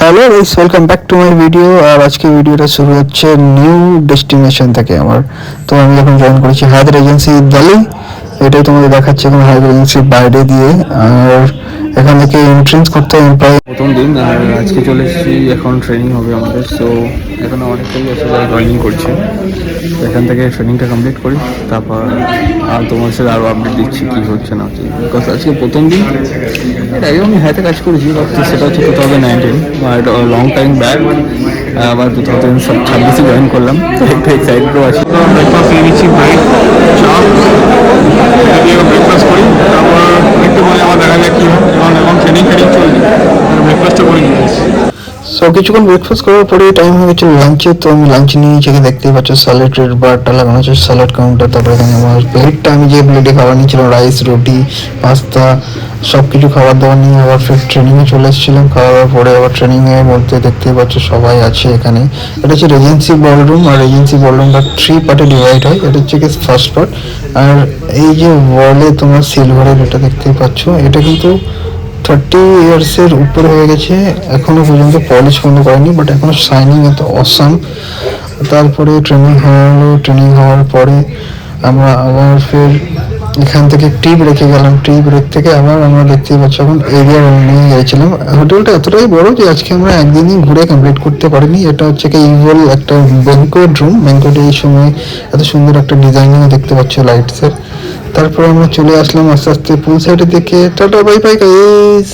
Hello guys, welcome back to my video. আর আজকে ভিডিওটা শুরু হচ্ছে নিউ ডেস্টিনেশন থেকে আমার। তো আমি এখন জয়েন করেছি হায়দার এজেন্সি দিল্লি। এটাই তোমাদের দেখাচ্ছে এখন হায়দার এজেন্সির বাইরে দিয়ে। আর এখান থেকে এন্ট্রেন্স করতে হবে প্রায় প্রথম দিন। আর আজকে চলে এসেছি, এখন ট্রেনিং হবে আমাদের। সো এখন অনেকটাই আছে যারা জয়েনিং করছে। তো এখান থেকে ট্রেনিংটা কমপ্লিট করি, তারপর আর তোমার সাথে আরও আপডেট দিচ্ছি কী হচ্ছে না হচ্ছে। বিকজ আজকে প্রথম দিন। এর আগেও আমি হাতে কাজ করেছি, বাট সেটা হচ্ছে 2019, বাট লং টাইম ব্যাক। আবার 2026 জয়েন করলাম, তো একটু এক্সাইটেডও আছি। ব্রেকফাস্ট নিয়ে নিচ্ছি, ব্রেড চা দিয়ে ব্রেকফাস্ট করি, তারপর একটু পরে আবার দেখা যাক কী হয়। এখন ট্রেনিং চলছে, ব্রেকফাস্টটা করে নিয়েছি। সো কিছুক্ষণ ব্রেকফাস্ট করার পরে টাইম হয়ে গেছে লাঞ্চে। তো আমি লাঞ্চ নিয়ে যেখানে দেখতেই পাচ্ছ স্যালাডের বারটা লাগানো আছে, স্যালাড কাউন্টার। তারপরে এখানে আমার প্লেটটা, আমি যে প্লেটে খাবার নিয়েছিলাম রাইস, রুটি, পাস্তা, সব কিছু খাবার দাবার নিয়ে আবার ফের ট্রেনিংয়ে চলে এসেছিলাম। খাওয়া দাওয়ার পরে আবার ট্রেনিংয়ের মধ্যে দেখতেই পাচ্ছ সবাই আছে এখানে। এটা হচ্ছে রেজেন্সি বলরুম। আর রেজেন্সি বলরুমটা 3 পার্টে ডিভাইড হয়। এটা হচ্ছে কি ফার্স্ট পার্ট। আর এই যে ওয়ালে তোমার সিলভারের এটা দেখতেই পাচ্ছ, এটা কিন্তু 30 ইয়ার্সের উপরে হয়ে গেছে, এখনো পর্যন্ত পলিশ বন্ধ করেনি, বাট এখনো শাইনিং এত অসাম। তারপরে ট্রেনিং হলো, ট্রেনিং হওয়ার পরে আমরা আবার ফের এখান থেকে টি ব্রেকে গেলাম। টি ব্রেক থেকে আবার আমরা দেখতেই পাচ্ছি এখন এরিয়া নিয়ে গেছিলাম। হোটেলটা এতটাই বড় যে আজকে আমরা একদিনই ঘুরে কমপ্লিট করতে পারিনি। এটা হচ্ছে কি ইভল একটা ব্যাংকোয়েট রুম। ব্যাংকোয়েটে এই সময় এত সুন্দর একটা ডিজাইনিং দেখতে পাচ্ছ লাইটসের। তারপরে আমরা চলে আসলাম আস্তে আস্তে পুল সাইডের দিকে। Tata, bye bye guys.